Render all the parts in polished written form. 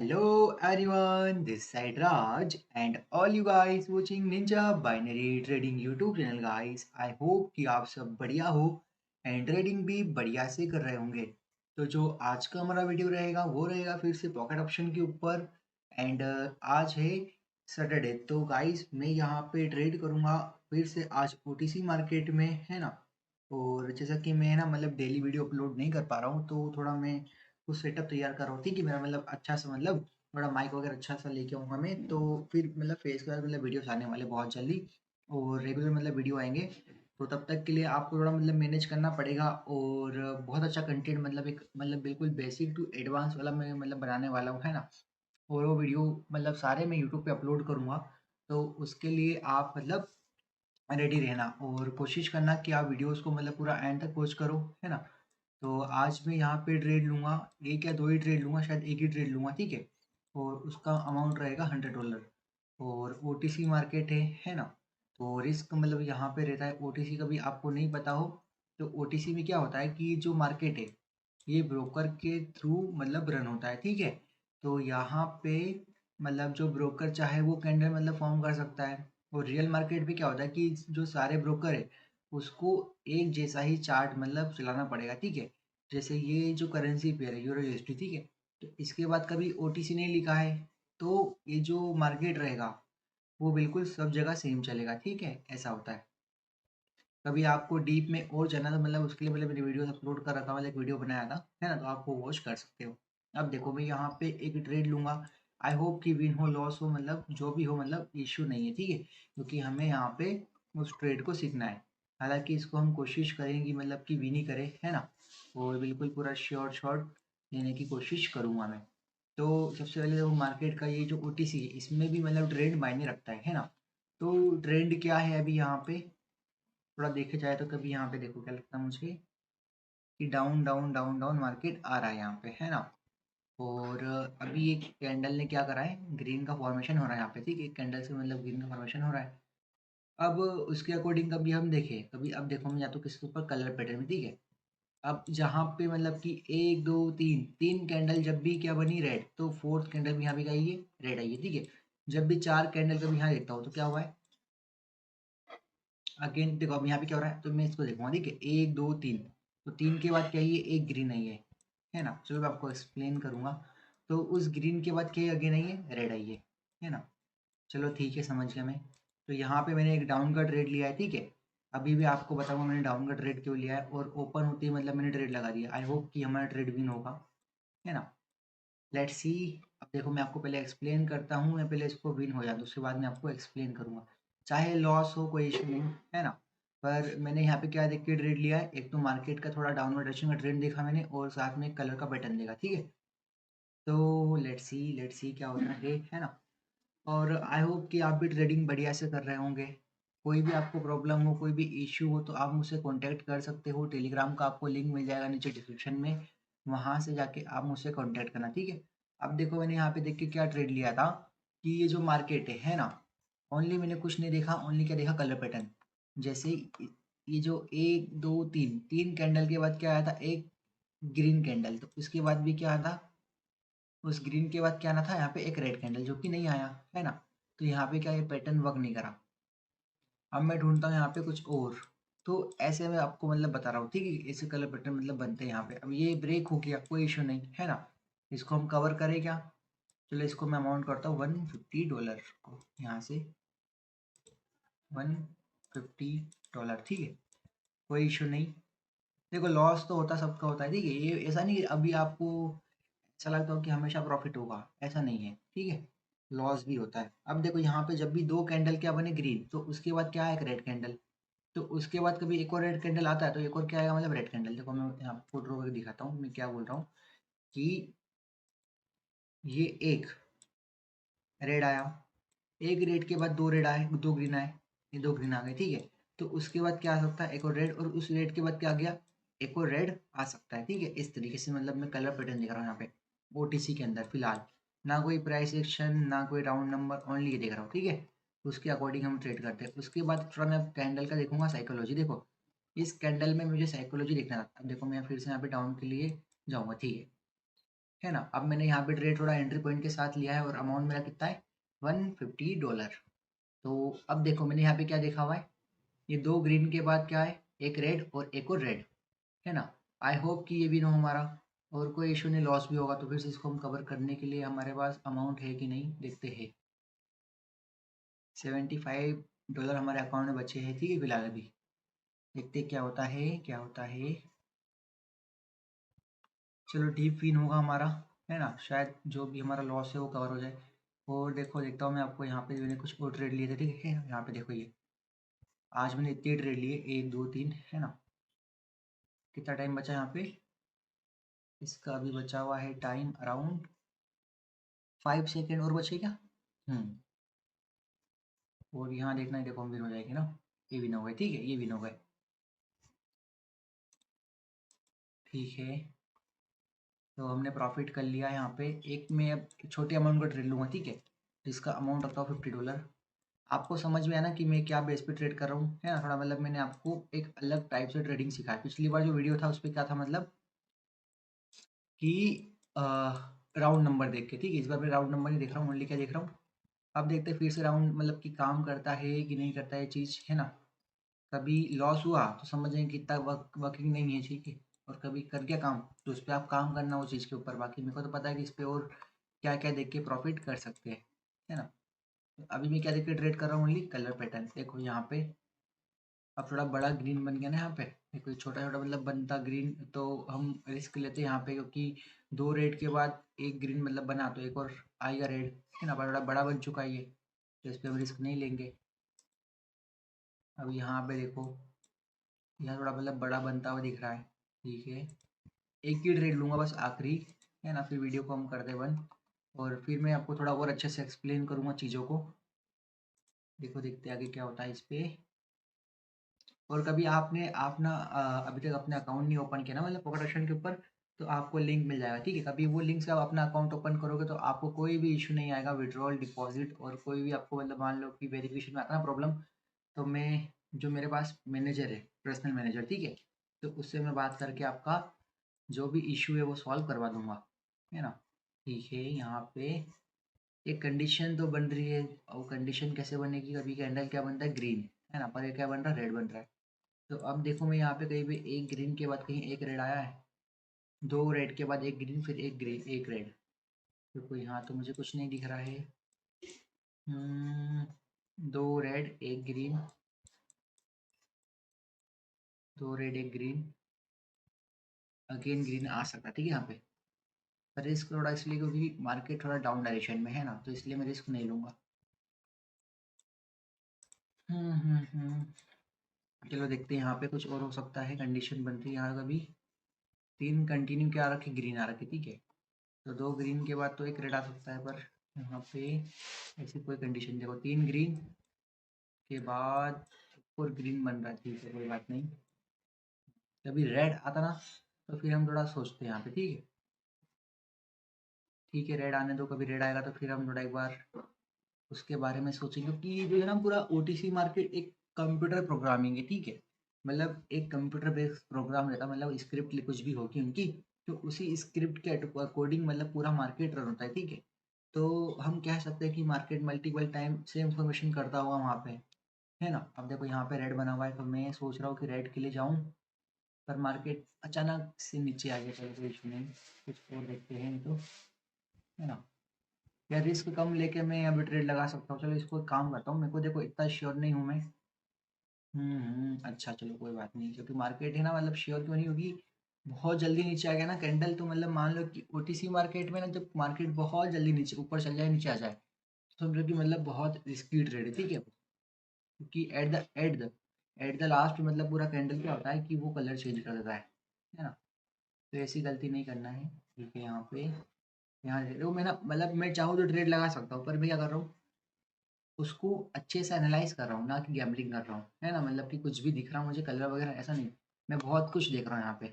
Hello everyone, this side Raj and all you guys watching Ninja Binary Trading YouTube channel guys. I hope कि आप सब बढ़िया हो and trading भी बढ़िया से कर रहे होंगे। तो जो आज का हमारा वीडियो रहेगा वो रहेगा फिर से पॉकेट ऑप्शन के ऊपर एंड आज है सैटरडे। तो गाइस मैं यहाँ पे ट्रेड करूँगा फिर से आज ओटीसी मार्केट में, है ना। और जैसा कि मैं ना मतलब डेली वीडियो अपलोड नहीं कर पा रहा हूँ तो थोड़ा मैं कुछ सेटअप तैयार कर रहा हूँ। ठीक है, मेरा मतलब अच्छा सा मतलब थोड़ा माइक वगैरह अच्छा सा लेके आऊँगा मैं, तो फिर मतलब फेस के बाद मतलब वीडियोस आने वाले बहुत जल्दी और रेगुलर मतलब वीडियो आएंगे। तो तब तक के लिए आपको थोड़ा मतलब मैनेज करना पड़ेगा और बहुत अच्छा कंटेंट मतलब एक मतलब बिल्कुल बेसिक टू एडवांस वाला मैं मतलब बनाने वाला हूँ, है ना। और वो वीडियो मतलब सारे मैं यूट्यूब पे अपलोड करूँगा। तो उसके लिए आप मतलब रेडी रहना और कोशिश करना कि आप वीडियोस को मतलब पूरा एंड तक वॉच करो, है ना। तो आज मैं यहाँ पे ट्रेड लूँगा, एक या दो ही ट्रेड लूँगा, शायद एक ही ट्रेड लूँगा, ठीक है। और उसका अमाउंट रहेगा $100 और ओटीसी मार्केट है ना। तो रिस्क मतलब यहाँ पे रहता है। ओटीसी का भी आपको नहीं पता हो तो ओटीसी में क्या होता है कि जो मार्केट है ये ब्रोकर के थ्रू मतलब रन होता है, ठीक है। तो यहाँ पे मतलब जो ब्रोकर चाहे वो कैंडल मतलब फॉर्म कर सकता है। और रियल मार्केट में क्या होता है कि जो सारे ब्रोकर है उसको एक जैसा ही चार्ट मतलब चलाना पड़ेगा, ठीक है। जैसे ये जो करेंसी पेयर है यूरो यूएसडी, ठीक है। तो इसके बाद कभी ओटीसी नहीं लिखा है तो ये जो मार्केट रहेगा वो बिल्कुल सब जगह सेम चलेगा, ठीक है। ऐसा होता है। कभी आपको डीप में और जाना तो मतलब उसके लिए मतलब मैंने वीडियोस अपलोड कर रखा, मतलब एक वीडियो बनाया था, है ना। तो आप वो वॉच कर सकते हो। अब देखो मैं यहाँ पे एक ट्रेड लूंगा। आई होप कि विन हो लॉस हो मतलब जो भी हो मतलब इश्यू नहीं है, ठीक है। क्योंकि हमें यहाँ पे उस ट्रेड को सीखना है। हालांकि इसको हम कोशिश करेंगे मतलब कि विन ही करें, है ना। और बिल्कुल पूरा श्योर शॉट लेने की कोशिश करूंगा मैं। तो सबसे पहले देखो मार्केट का ये जो ओटीसी है इसमें भी मतलब ट्रेंड मायने रखता है ना। तो ट्रेंड क्या है अभी यहाँ पे थोड़ा देखे जाए तो कभी यहाँ पे देखो क्या लगता है मुझे कि down down down down market आ रहा है यहाँ पे, है ना। और अभी एक कैंडल ने क्या करा है, ग्रीन का फॉर्मेशन हो रहा है यहाँ पे, ठीक है। एक कैंडल से मतलब ग्रीन का फॉर्मेशन हो रहा है। अब उसके अकॉर्डिंग कभी हम देखें कभी, अब देखो मैं या तो किसके ऊपर कलर पैटर्न में, ठीक है। अब जहाँ पे मतलब कि एक दो तीन तीन कैंडल जब भी क्या बनी रेड, तो फोर्थ कैंडल भी यहाँ पे क्या आई है, रेड आई है, ठीक है। जब भी चार कैंडल कभी यहाँ देखता हूँ तो क्या हुआ है, अगेन देखो अब यहाँ पे क्या हो रहा है, तो मैं इसको देखूंगा, ठीक है। एक दो तीन, तो तीन के बाद क्या है, ये एक ग्रीन आई है ना। चलो मैं आपको एक्सप्लेन करूंगा। तो उस ग्रीन के बाद क्या अगेन आई है, रेड आई है ना। चलो ठीक है, समझ गया मैं। तो यहाँ पे मैंने एक डाउन का ट्रेड लिया है, ठीक है। अभी भी आपको बताऊंगा मैंने डाउन का ट्रेड क्यों लिया है, और ओपन होते ही मतलब मैंने ट्रेड लगा दिया। आई होप कि हमारा ट्रेड विन होगा, है ना। Let's see. अब देखो मैं आपको पहले एक्सप्लेन करता हूँ, मैं पहले इसको विन हो जाता उसके बाद मैं आपको एक्सप्लेन करूंगा। चाहे लॉस हो कोई इशू नहीं, है ना। पर मैंने यहाँ पे क्या देख के ट्रेड लिया है, एक तो मार्केट का थोड़ा डाउनवर्ड डायरेक्शन का ट्रेंड देखा मैंने और साथ में कलर का पैटर्न देखा, ठीक है। तो लेट्स सी क्या होता है ना। और आई होप कि आप भी ट्रेडिंग बढ़िया से कर रहे होंगे। कोई भी आपको प्रॉब्लम हो कोई भी इश्यू हो तो आप मुझसे कांटेक्ट कर सकते हो। टेलीग्राम का आपको लिंक मिल जाएगा नीचे डिस्क्रिप्शन में, वहाँ से जाके आप मुझसे कांटेक्ट करना, ठीक है। अब देखो मैंने यहाँ पे देख के क्या ट्रेड लिया था कि ये जो मार्केट है ना, ओनली मैंने कुछ नहीं देखा, ओनली क्या देखा, कलर पैटर्न। जैसे ये जो एक दो तीन तीन कैंडल के बाद क्या आया था, एक ग्रीन कैंडल, तो इसके बाद भी क्या आया था, उस ग्रीन के बाद क्या आना था, यहाँ पे एक रेड कैंडल जो कि नहीं आया, है ना। तो यहाँ पे क्या ये पैटर्न वर्क नहीं करा। अब मैं ढूंढता हूँ यहाँ पे कुछ और। तो ऐसे मैं आपको मतलब बता रहा हूँ, ठीक है। ऐसे कलर पैटर्न मतलब बनते हैं यहाँ पे। अब ये ब्रेक हो गया, कोई इशू नहीं, है ना। इसको हम कवर करें क्या, चलो इसको मैं अमाउंट करता हूँ $150 को, यहाँ से $150, ठीक है। कोई इशू नहीं। देखो लॉस तो होता सबका होता है, ठीक है। ये ऐसा नहीं कि अभी आपको ऐसा लगता हो कि हमेशा प्रॉफिट होगा, ऐसा नहीं है, ठीक है। लॉस भी होता है। अब देखो यहाँ पे जब भी दो कैंडल क्या बने ग्रीन, तो उसके बाद क्या है, एक रेड कैंडल। तो उसके बाद कभी एक और रेड कैंडल आता है तो एक और क्या आएगा, मतलब रेड कैंडल। देखो मैं यहाँ पे फोटो करके दिखाता हूँ मैं क्या बोल रहा हूँ कि ये एक रेड आया, एक रेड के बाद दो रेड आए, दो ग्रीन आए, ये दो ग्रीन आ गए, ठीक है। तो उसके बाद क्या आ सकता है, एक और रेड, और उस रेड के बाद क्या आ गया, एक और रेड आ सकता है, ठीक है। इस तरीके से मतलब मैं कलर पैटर्न दिख रहा हूँ यहाँ पे ओटीसी के अंदर फिलहाल। ना कोई प्राइस एक्शन ना कोई राउंड नंबर, ओनली ये देख रहा हूँ, ठीक है। उसके अकॉर्डिंग हम ट्रेड करते हैं। उसके बाद थोड़ा मैं कैंडल का देखूंगा साइकोलॉजी। देखो इस कैंडल में मुझे साइकोलॉजी देखना था। अब देखो मैं फिर से यहाँ पे डाउन के लिए जाऊँगा, ठीक है। है ना। अब मैंने यहाँ पे ट्रेड थोड़ा एंट्री पॉइंट के साथ लिया है और अमाउंट मेरा कितना है, $150। तो अब देखो मैंने यहाँ पे क्या देखा हुआ है, ये दो ग्रीन के बाद क्या है, एक रेड और एक और रेड, है ना। आई होप कि ये भी ना हो हमारा और कोई इशू नहीं, लॉस भी होगा तो फिर से इसको हम कवर करने के लिए हमारे पास अमाउंट है कि नहीं देखते हैं। $75 हमारे अकाउंट में बचे हैं, ठीक है फिलहाल अभी। देखते हैं क्या होता है क्या होता है। चलो डीप विन होगा हमारा, है ना, शायद जो भी हमारा लॉस है वो कवर हो जाए। और देखो देखता हूँ मैं आपको, यहाँ पे मैंने कुछ और ट्रेड लिए थे, ठीक है यहाँ पे देखो ये आज मैंने इतने ट्रेड लिए, 1 2 3, है ना। कितना टाइम बचा यहाँ पे, इसका अभी बचा हुआ है टाइम अराउंड 5 सेकेंड और बचे क्या। हम्म और यहाँ देखना है, देखो हम विन हो जाएंगे ना, ये विन हो गए, ठीक है ये विन हो गए, ठीक है। तो हमने प्रॉफिट कर लिया यहाँ पे। एक मैं अब छोटे अमाउंट का ट्रेड लूँगा, ठीक है, जिसका अमाउंट रखा हो $50। आपको समझ में आया ना कि मैं क्या बेस पे ट्रेड कर रहा हूँ, है ना। थोड़ा मतलब मैंने आपको एक अलग टाइप से ट्रेडिंग सिखाया, पिछली बार जो वीडियो था उस पर क्या था मतलब कि राउंड नंबर देख के, ठीक है। इस बार मैं राउंड नंबर नहीं देख रहा हूँ, ओनली क्या देख रहा हूँ, अब देखते हैं फिर से राउंड मतलब कि काम करता है कि नहीं करता है चीज़, है ना। कभी लॉस हुआ तो समझें कि इतना वर्किंग नहीं है, ठीक है। और कभी कर गया काम तो उस पर आप काम करना उस चीज़ के ऊपर, बाकी मेरे को तो पता है कि इस पे और क्या क्या देख के प्रॉफिट कर सकते हैं, है ना। तो अभी मैं क्या देख के ट्रेड कर रहा हूँ, ओनली कलर पैटर्न। देखो यहाँ पे अब थोड़ा बड़ा ग्रीन बन गया ना यहाँ पे, देखो छोटा छोटा मतलब बनता ग्रीन, तो हम रिस्क लेते हैं यहाँ पे, क्योंकि दो रेड के बाद एक ग्रीन मतलब बना तो एक और आएगा रेड, है ना। बड़ा बड़ा बन चुका है ये, तो इस पर हम रिस्क नहीं लेंगे। अब यहाँ पे देखो, यहाँ थोड़ा मतलब बड़ा बनता हुआ दिख रहा है, ठीक है। एक ही ट्रेड लूँगा बस आखिरी, है ना, फिर वीडियो को हम कर दे बंद और फिर मैं आपको थोड़ा और अच्छे से एक्सप्लेन करूँगा चीज़ों को। देखो देखते हैं आगे क्या होता है इस पे। और कभी आपने अपना अभी तक अपना अकाउंट नहीं ओपन किया ना मतलब पॉकेट ऑप्शन के ऊपर, तो आपको लिंक मिल जाएगा, ठीक है। कभी वो लिंक से आप अपना अकाउंट ओपन करोगे तो आपको कोई भी इशू नहीं आएगा, विड्रॉल डिपॉजिट और कोई भी आपको मतलब मान लो कि वेरिफिकेशन में आता है ना प्रॉब्लम, तो मैं जो मेरे पास मैनेजर है, पर्सनल मैनेजर, ठीक है, तो उससे मैं बात करके आपका जो भी इशू है वो सॉल्व करवा दूंगा, है ना। ठीक है यहाँ पे एक कंडीशन तो बन रही है, और कंडीशन कैसे बनेगी, कभी कैंडल क्या बनता है ग्रीन, है ना, पर ये क्या बन रहा है, रेड बन रहा है। तो अब देखो मैं यहाँ पे कहीं पे एक ग्रीन के बाद कहीं एक रेड आया है, दो रेड के बाद एक ग्रीन फिर एक ग्रीन एक रेड, देखो यहाँ तो मुझे कुछ नहीं दिख रहा है। दो रेड एक ग्रीन, दो रेड एक ग्रीन, अगेन ग्रीन आ सकता है, ठीक है यहाँ पे। पर रिस्क थोड़ा इसलिए क्योंकि मार्केट थोड़ा डाउन डायरेक्शन में है ना, तो इसलिए मैं रिस्क नहीं लूंगा। चलो देखते हैं यहाँ पे कुछ और हो सकता है, कंडीशन बन रही है यहाँ कभी तीन कंटिन्यू क्या आ रखे, ग्रीन आ रखे, ठीक है। तो दो ग्रीन के बाद तो एक रेड आ सकता है, पर यहाँ पे ऐसी कोई कंडीशन, देखो तीन ग्रीन के बाद और ग्रीन बन रहा है, ठीक है कोई बात नहीं। कभी रेड आता ना तो फिर हम थोड़ा सोचते हैं यहाँ पे, ठीक है। ठीक है रेड आने दो, कभी रेड आएगा तो फिर हम थोड़ा एक बार उसके बारे में सोचेंगे, क्योंकि ये जो है ना पूरा ओटीसी मार्केट एक कंप्यूटर प्रोग्रामिंग है, ठीक है। मतलब एक कंप्यूटर बेस्ड प्रोग्राम रहता है, मतलब स्क्रिप्ट कुछ भी होगी उनकी, तो उसी स्क्रिप्ट के अकॉर्डिंग मतलब पूरा मार्केट रन होता है, ठीक है। तो हम कह सकते हैं कि मार्केट मल्टीपल टाइम से इंफॉर्मेशन करता हुआ वहाँ पे, है ना। अब देखो यहाँ पे रेड बना हुआ है तो मैं सोच रहा हूँ कि रेड के लिए जाऊँ, पर मार्केट अचानक से नीचे आ गया, चलो कोई इशू नहीं, कुछ और देखते हैं नहीं तो, है ना। या रिस्क कम लेके मैं अभी ट्रेड लगा सकता हूँ, चलो इसको एक काम करता हूँ, मेरे को देखो इतना श्योर नहीं हूँ मैं। अच्छा चलो कोई बात नहीं, क्योंकि मार्केट है ना, मतलब श्योर क्यों नहीं होगी, बहुत जल्दी नीचे आ गया ना कैंडल, तो मतलब मान लो कि ओटीसी मार्केट में ना जब मार्केट बहुत जल्दी नीचे ऊपर चल जाए नीचे आ जाए, तो समझो कि मतलब बहुत रिस्की ट्रेड है, ठीक है। क्योंकि एट द लास्ट मतलब पूरा कैंडल क्या होता है कि वो कलर चेंज कर देता है ना। तो ऐसी गलती नहीं करना है, ठीक है। यहाँ पे यहाँ देखो मैं ना मतलब मैं चाहूँ तो ट्रेड लगा सकता हूँ, पर मैं क्या कर रहा हूँ, उसको अच्छे से एनालाइज कर रहा हूँ, ना कि गैम्बलिंग कर रहा हूँ, है ना। मतलब कि कुछ भी दिख रहा है मुझे कलर वगैरह ऐसा नहीं, मैं बहुत कुछ देख रहा हूँ यहाँ पे,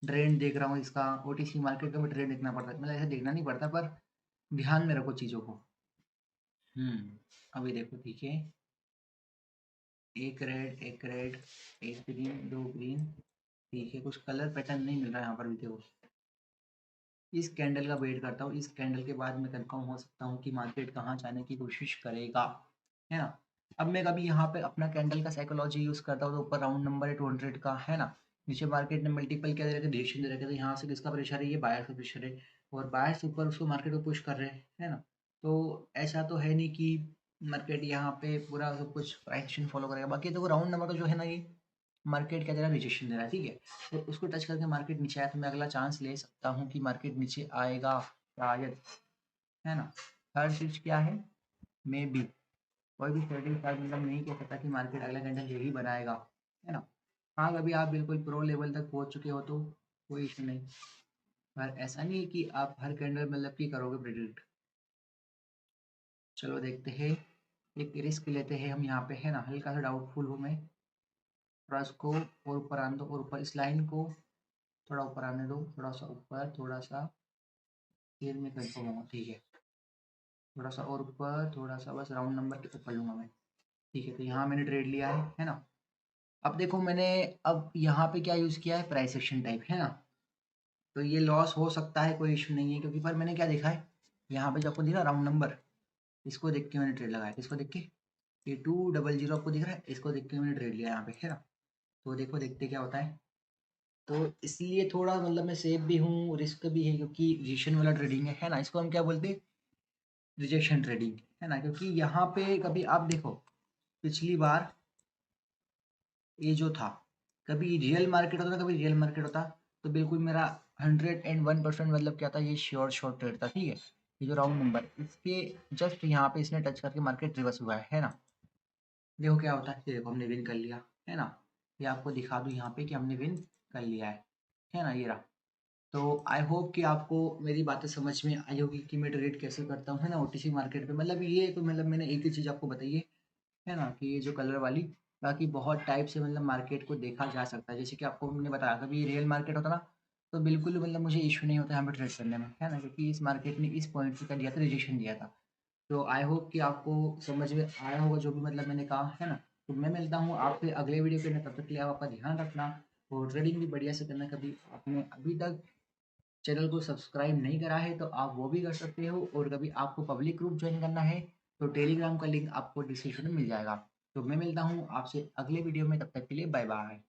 ट्रेंड देख रहा हूँ इसका, ओटीसी मार्केट का भी ट्रेंड देखना पड़ता है, मतलब ऐसा देखना नहीं पड़ता, पर ध्यान में रखो चीज़ों को। अभी देखो ठीक है, एक रेड एक ग्रीन दो ग्रीन, ठीक है। कुछ कलर पैटर्न नहीं मिल रहा है यहाँ पर भी, देखो इस कैंडल का वेट करता हूँ। इस कैंडल के बाद मैं कंफर्म हो सकता हूँ कि मार्केट कहाँ जाने की कोशिश करेगा, है ना। अब मैं कभी यहाँ पे अपना कैंडल का साइकोलॉजी यूज़ करता हूँ तो ऊपर राउंड नंबर है 200 का, है ना। नीचे मार्केट ने मल्टीपल क्या दे रखा है, रिएक्शन दे रखा है, तो यहाँ से किसका प्रेशर है, ये बायर्स का प्रेशर है और बायर्स ऊपर उसको मार्केट को पुश कर रहे हैं, है ना। तो ऐसा तो है नहीं कि मार्केट यहाँ पे पूरा सब कुछ प्राइस एक्शन फॉलो करेगा। बाकी देखो राउंड नंबर का जो है ना, ये मार्केट क्या दे रहा है, रिजेक्शन दे रहा है, ठीक है। तो उसको टच करके मार्केट नीचे आया तो मैं अगला चांस ले सकता हूँ कि मार्केट नीचे आएगा शायद, है ना। थर्ड चीज क्या है, मे बी कोई भी ट्रेडिंग स्टार्ट मतलब नहीं कह सकता कि मार्केट अगला कैंडल यही बनाएगा, है ना। हाँ कभी आप बिल्कुल प्रो लेवल तक पहुंच चुके हो तो कोई इशू नहीं, पर ऐसा नहीं है कि आप हर कैंडल मतलब की करोगे प्रिडिक्ट। चलो देखते हैं, एक रिस्क लेते हैं हम यहाँ पे, है ना। हल्का सा डाउटफुल हूँ मैं, थोड़ा इसको और ऊपर आने दो, और ऊपर इस लाइन को थोड़ा ऊपर आने दो, थोड़ा सा ऊपर, थोड़ा सा, फिर मैं कंफर्म होगा, ठीक है। थोड़ा सा और ऊपर, थोड़ा सा, बस राउंड नंबर के ऊपर लूंगा मैं, ठीक है। तो यहाँ मैंने ट्रेड लिया है ना। अब देखो मैंने अब यहाँ पे क्या यूज़ किया है, प्राइस एक्शन टाइप, है ना। तो ये लॉस हो सकता है, कोई इशू नहीं है, क्योंकि पर मैंने क्या देखा है, यहाँ पे जो आपको दिखा राउंड नंबर, इसको देख के मैंने ट्रेड लगाया, इसको देख के, ये 200 आपको दिख रहा है, इसको देख के मैंने ट्रेड लिया यहाँ पे, है ना। तो देखो देखते क्या होता है। तो इसलिए थोड़ा मतलब मैं सेफ भी हूँ, रिस्क भी है, क्योंकि रिजेक्शन वाला ट्रेडिंग है ना। इसको हम क्या बोलते हैं, रिजेक्शन ट्रेडिंग, है ना। क्योंकि यहाँ पे कभी आप देखो, पिछली बार ये जो था, कभी रियल मार्केट होता था, कभी रियल मार्केट होता, तो बिल्कुल मेरा 101% मतलब क्या था, ये श्योर शॉर्ट ट्रेड था, ठीक है। ये जो राउंड नंबर, इसके जस्ट यहाँ पे इसने टच करके मार्केट रिवर्स हुआ है ना। देखो क्या होता है, ये देखो हमने विन कर लिया, है ना। ये आपको दिखा दूँ यहाँ पे कि हमने विन कर लिया है ना, ये रहा। तो आई होप कि आपको मेरी बातें समझ में आई होगी कि मैं ट्रेड कैसे करता हूँ, है ना, ओटीसी मार्केट पे। मतलब ये तो मतलब मैंने एक ही चीज़ आपको बताई है ना, कि ये जो कलर वाली, बाकी बहुत टाइप से मतलब मार्केट को देखा जा सकता है। जैसे कि आपको मैंने बताया, कभी ये रियल मार्केट होता ना, तो बिल्कुल मतलब मुझे इशू नहीं होता यहाँ पे ट्रेड करने में, है ना, क्योंकि इस मार्केट ने इस पॉइंट पे कर दिया था, रिजेक्शन दिया था। तो आई होप कि आपको समझ में आया होगा जो भी मतलब मैंने कहा, है ना। तो मैं मिलता हूँ आपसे अगले वीडियो पे, तब तक के लिए आप आपका ध्यान रखना और ट्रेडिंग भी बढ़िया से करना। कभी आपने अभी तक चैनल को सब्सक्राइब नहीं करा है तो आप वो भी कर सकते हो, और कभी आपको पब्लिक ग्रुप ज्वाइन करना है तो टेलीग्राम का लिंक आपको डिस्क्रिप्शन में मिल जाएगा। तो मैं मिलता हूँ आपसे अगले वीडियो में, तब तक के लिए बाय बाय।